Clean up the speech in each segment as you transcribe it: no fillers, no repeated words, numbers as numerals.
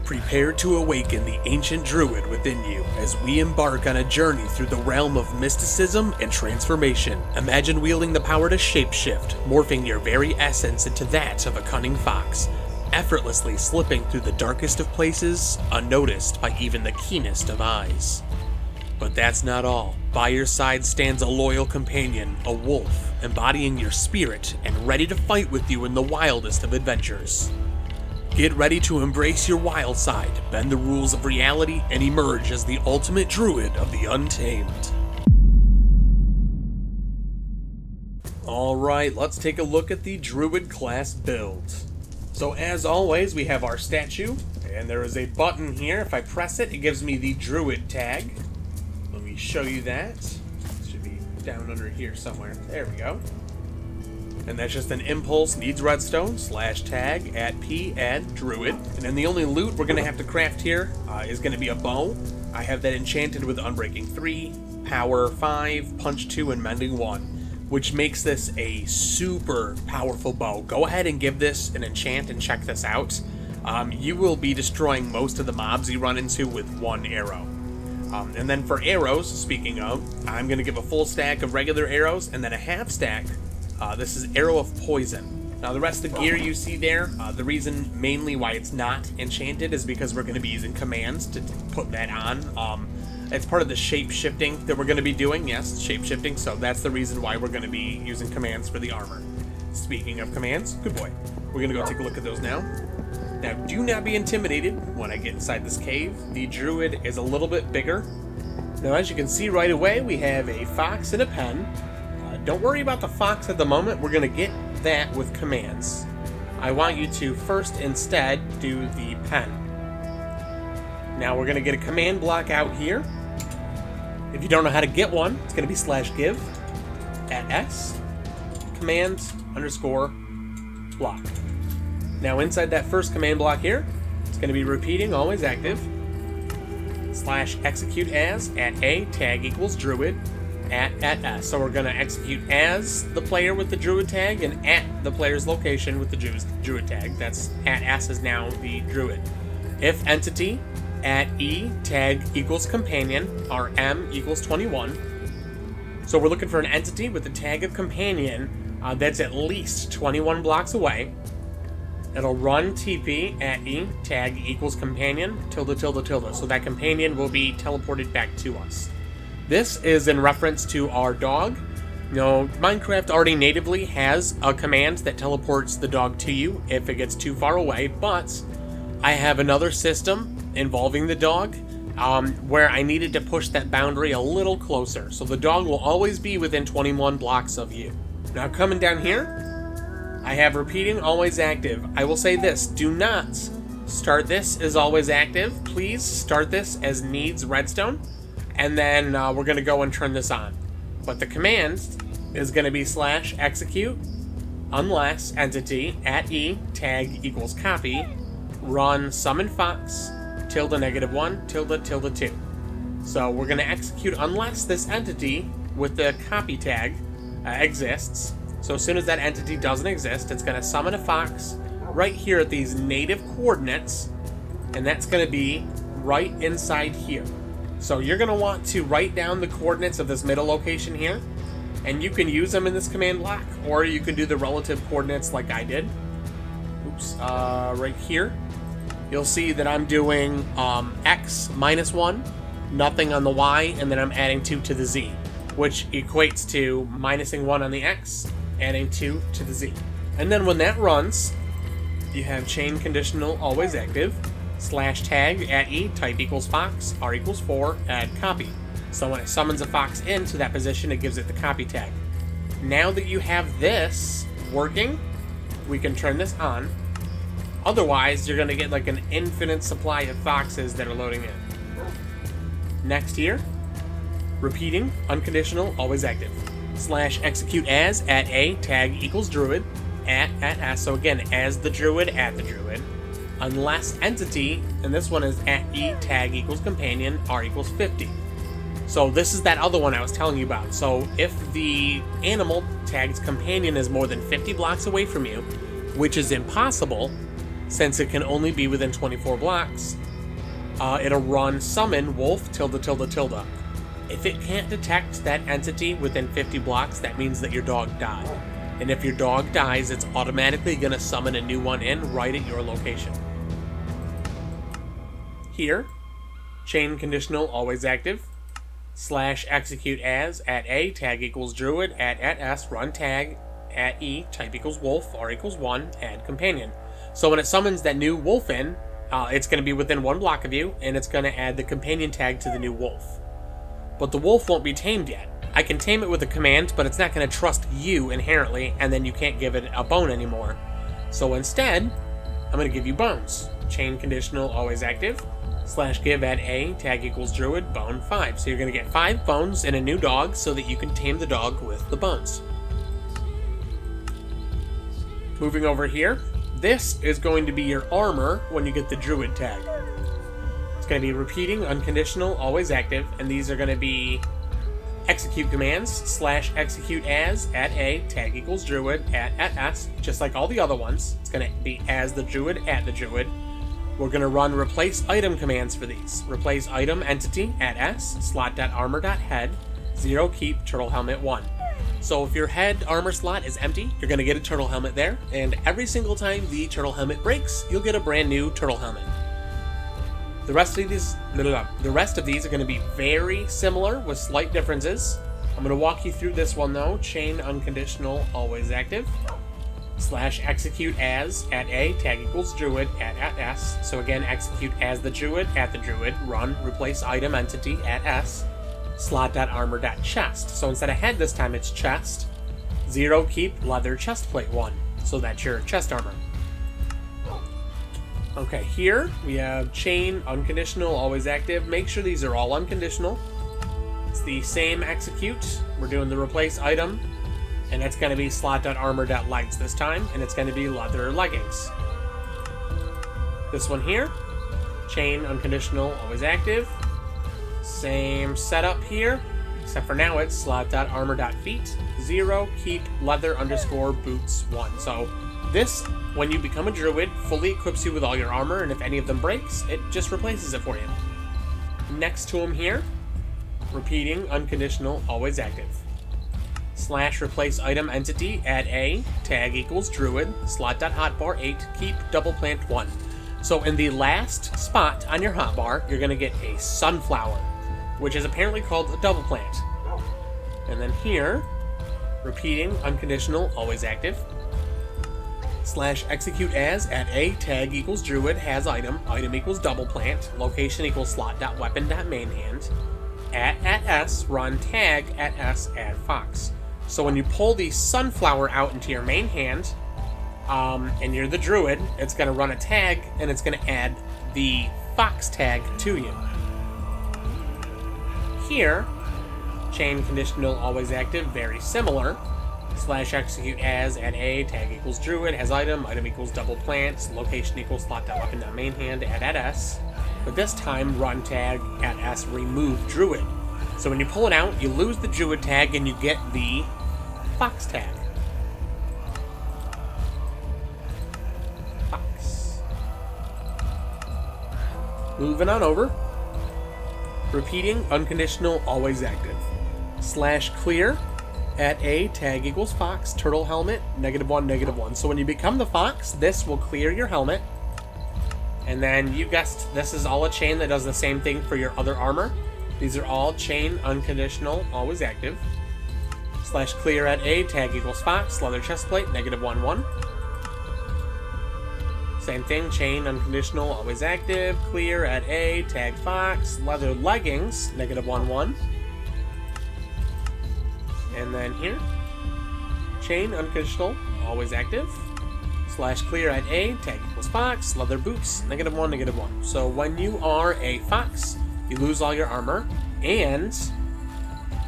Prepare to awaken the ancient druid within you as we embark on a journey through the realm of mysticism and transformation. Imagine wielding the power to shapeshift, morphing your very essence into that of a cunning fox, effortlessly slipping through the darkest of places, unnoticed by even the keenest of eyes. But that's not all. By your side stands a loyal companion, a wolf, embodying your spirit and ready to fight with you in the wildest of adventures. Get ready to embrace your wild side, bend the rules of reality, and emerge as the ultimate druid of the untamed. Alright, let's take a look at the druid class build. So as always, we have our statue, and there is a button here. If I press it, it gives me the druid tag. Let me show you that. It should be down under here somewhere. There we go. And that's just an impulse needs redstone /tag at p add druid. And then the only loot we're gonna have to craft here is gonna be a bow. I have that enchanted with Unbreaking 3, Power 5, Punch 2, and Mending 1, which makes this a super powerful bow. Go ahead and give this an enchant and check this out. You will be destroying most of the mobs you run into with one arrow. And then for arrows, speaking of, I'm gonna give a full stack of regular arrows and then a half stack. This is Arrow of Poison. Now the rest of the gear you see there, the reason mainly why it's not enchanted is because we're going to be using commands to put that on. It's part of the shape-shifting that we're going to be doing, yes, shape-shifting, so that's the reason why we're going to be using commands for the armor. Speaking of commands, good boy. We're going to go take a look at those now. Now do not be intimidated when I get inside this cave. The druid is a little bit bigger. Now as you can see right away, we have a fox and a pen. Don't worry about the fox at the moment, we're going to get that with commands. I want you to first instead do the pen. Now we're going to get a command block out here. If you don't know how to get one, it's going to be /give at s command _ block. Now inside that first command block here, it's going to be repeating always active /execute as at a tag equals druid at s. So we're going to execute as the player with the druid tag and at the player's location with the druid tag. That's at s is now the druid. If entity at e tag equals companion, our m equals 21. So we're looking for an entity with the tag of companion that's at least 21 blocks away. It'll run TP at e tag equals companion ~~. So that companion will be teleported back to us. This is in reference to our dog. You know, Minecraft already natively has a command that teleports the dog to you if it gets too far away, but I have another system involving the dog where I needed to push that boundary a little closer. So the dog will always be within 21 blocks of you. Now coming down here, I have repeating always active. I will say this, do not start this as always active. Please start this as needs redstone. And then we're going to go and turn this on. But the command is going to be /execute unless entity at e tag equals copy run summon fox ~(-1 ~(2). So we're going to execute unless this entity with the copy tag exists. So as soon as that entity doesn't exist, it's going to summon a fox right here at these native coordinates, and that's going to be right inside here. So you're going to want to write down the coordinates of this middle location here, and you can use them in this command block, or you can do the relative coordinates like I did. Oops, right here. You'll see that I'm doing x -1, nothing on the y, and then I'm adding 2 to the z, which equates to -1 on the x, adding 2 to the z. And then when that runs, you have chain conditional always active /tag at e type equals fox r equals 4 add copy. So when it summons a fox into that position, it gives it the copy tag. Now that you have this working, we can turn this on. Otherwise, you're going to get like an infinite supply of foxes that are loading in. Next here, repeating unconditional always active /execute as at a tag equals druid at s. So again, as the druid at the druid. Unless entity, and this one is at e tag equals companion r equals 50. So this is that other one I was telling you about. So if the animal tag's companion is more than 50 blocks away from you, which is impossible, since it can only be within 24 blocks, it'll run summon wolf tilde tilde tilde. If it can't detect that entity within 50 blocks, that means that your dog died. And if your dog dies, it's automatically going to summon a new one in right at your location. Here, chain conditional always active, / execute as at A, tag equals druid, at S, run tag, at E, type equals wolf, R equals 1, add companion. So when it summons that new wolf in, it's going to be within 1 block of you, and it's going to add the companion tag to the new wolf. But the wolf won't be tamed yet. I can tame it with a command, but it's not going to trust you inherently, and then you can't give it a bone anymore. So instead, I'm going to give you bones. Chain conditional always active, / give at A, tag equals druid, bone 5. So you're going to get 5 bones in a new dog so that you can tame the dog with the bones. Moving over here, this is going to be your armor when you get the druid tag. It's going to be repeating, unconditional, always active, and these are going to be execute commands, / execute as, at A, tag equals druid, at S, just like all the other ones. It's going to be as the druid, at the druid. We're going to run replace item commands for these. Replace item entity, at S, slot.armor.head, 0 keep, turtle helmet 1. So if your head armor slot is empty, you're going to get a turtle helmet there, and every single time the turtle helmet breaks, you'll get a brand new turtle helmet. The rest of these are going to be very similar with slight differences. I'm going to walk you through this one though. Chain unconditional always active, / execute as, at A, tag equals druid, at S. So again, execute as the druid, at the druid, run replace item entity, at S, slot.armor.chest. So instead of head this time it's chest, 0 keep, leather chest plate 1. So that's your chest armor. Okay, here we have chain unconditional always active. Make sure these are all unconditional. It's the same execute. We're doing the replace item, and that's going to be slot.armor.legs this time, and it's going to be leather leggings. This one here, chain unconditional always active. Same setup here, except for now it's slot.armor.feet, 0 keep, leather underscore boots 1. So this, when you become a druid, fully equips you with all your armor, and if any of them breaks, it just replaces it for you. Next to them here, repeating, unconditional, always active. / replace item entity, at A, tag equals druid, slot.hotbar 8, keep, double plant 1. So in the last spot on your hotbar, you're going to get a sunflower, which is apparently called a double plant. And then here, repeating, unconditional, always active, / execute as, at A, tag equals druid, has item, item equals double plant, location equals slot.weapon.mainhand, at S, run tag, at S, add fox. So when you pull the sunflower out into your main hand, and you're the druid, it's going to run a tag, and it's going to add the fox tag to you. Here, chain conditional always active, very similar, / execute as, at A, tag equals druid, has item, item equals double plant, location equals slot.weapon.mainhand, at S. But this time, run tag, at S, remove druid. So when you pull it out, you lose the druid tag and you get the fox tag. Fox. Moving on over. Repeating, unconditional, always active. / clear, at A, tag equals fox, turtle helmet, -1, -1. So when you become the fox, this will clear your helmet. And then you guessed, this is all a chain that does the same thing for your other armor. These are all chain unconditional, always active. / clear at A, tag equals fox, leather chest plate, -1, 1. Same thing, chain unconditional, always active. Clear at A, tag fox, leather leggings, -1, 1. And then here, chain unconditional, always active. / clear at A, tag equals fox, leather boots, -1, -1. So when you are a fox, you lose all your armor, and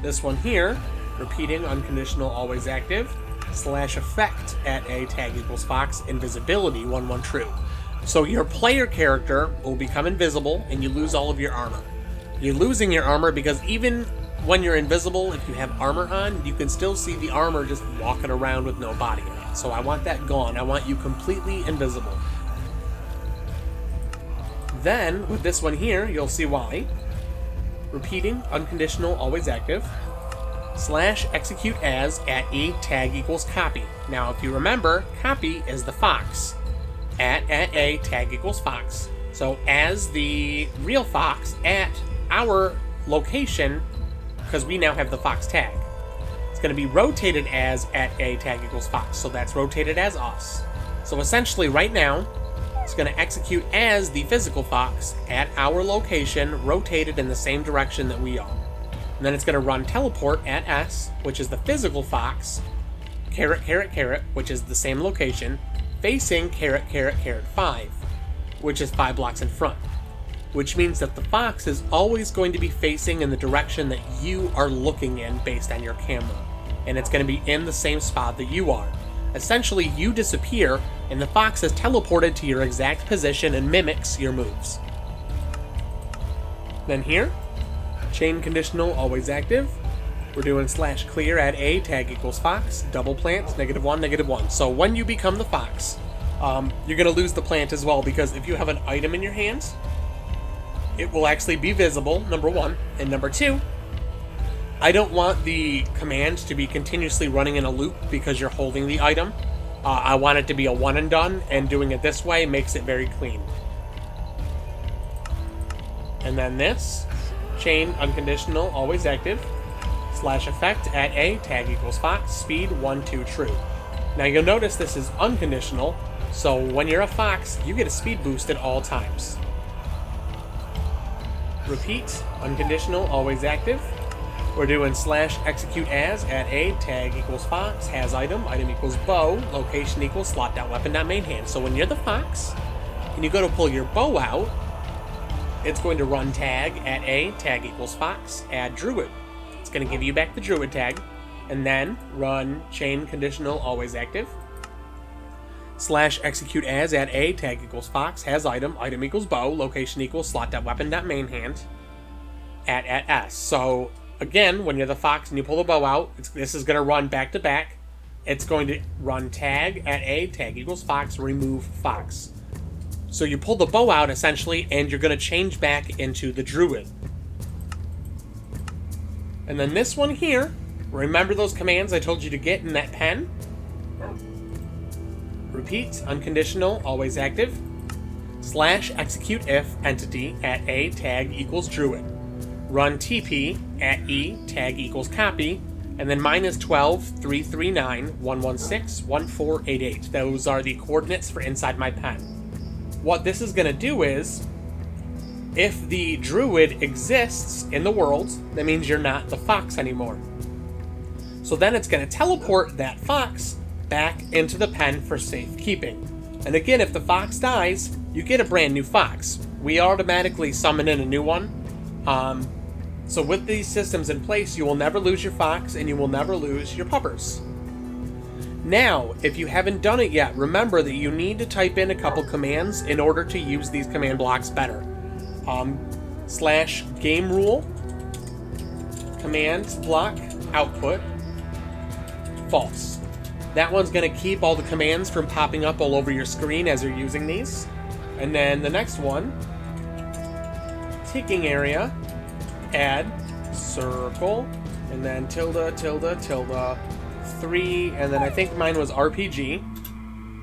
this one here, repeating, unconditional, always active, / effect at A, tag equals fox, invisibility, 1, true. So your player character will become invisible, and you lose all of your armor. You're losing your armor because even when you're invisible, if you have armor on, you can still see the armor just walking around with no body in it. So I want that gone. I want you completely invisible. Then, with this one here, you'll see why. Repeating, unconditional, always active. / execute as at a tag equals copy. Now, if you remember, copy is the fox. At a tag equals fox. So as the real fox at our location, because we now have the fox tag, it's going to be rotated as at a tag equals fox. So that's rotated as us. So essentially right now, it's going to execute as the physical fox at our location, rotated in the same direction that we are. And then it's going to run teleport at S, which is the physical fox, caret, caret, caret, which is the same location, facing caret, caret, caret 5, which is 5 blocks in front. Which means that the fox is always going to be facing in the direction that you are looking in based on your camera. And it's going to be in the same spot that you are. Essentially, you disappear, and the fox is teleported to your exact position and mimics your moves. Then here, chain conditional, always active. We're doing / clear at a tag equals fox, double plant, -1, -1. So when you become the fox, you're going to lose the plant as well, because if you have an item in your hands, it will actually be visible, number 1. And number 2, I don't want the command to be continuously running in a loop because you're holding the item. I want it to be a one and done, and doing it this way makes it very clean. And then this, chain unconditional, always active, / effect at a tag equals fox, speed 1, 2, true. Now you'll notice this is unconditional, so when you're a fox, you get a speed boost at all times. Repeat, unconditional, always active. We're doing / execute as at a tag equals fox, has item, item equals bow, location equals slot.weapon.main hand. So when you're the fox and you go to pull your bow out, it's going to run tag at a tag equals fox, add druid. It's going to give you back the druid tag, and then run chain conditional, always active. / execute as at a tag equals fox, has item, item equals bow, location equals slot.weapon.main hand, at S. So again, when you're the fox and you pull the bow out, this is going to run back to back. It's going to run tag at a tag equals fox, remove fox. So you pull the bow out essentially, and you're going to change back into the druid. And then this one here, remember those commands I told you to get in that pen? Repeat, unconditional, always active. / execute if entity at a tag equals druid. Run TP at E tag equals copy, and then -12 339 116 1488. Those are the coordinates for inside my pen. What this is going to do is, if the druid exists in the world, that means you're not the fox anymore. So then it's going to teleport that fox back into the pen for safekeeping. And again, if the fox dies, you get a brand new fox. We automatically summon in a new one. So with these systems in place, you will never lose your fox, and you will never lose your puppers. Now, if you haven't done it yet, remember that you need to type in a couple commands in order to use these command blocks better. / game rule, command block output, false. That one's going to keep all the commands from popping up all over your screen as you're using these. And then the next one, ticking area, add circle, and then tilde, tilde, tilde, 3, and then I think mine was RPG.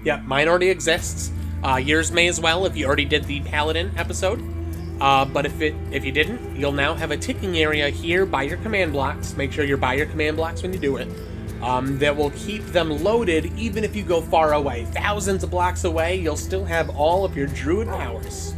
Yep, mine already exists. Yours may as well if you already did the Paladin episode. But if you didn't, you'll now have a ticking area here by your command blocks. Make sure you're by your command blocks when you do it. That will keep them loaded even if you go far away. Thousands of blocks away, you'll still have all of your druid powers.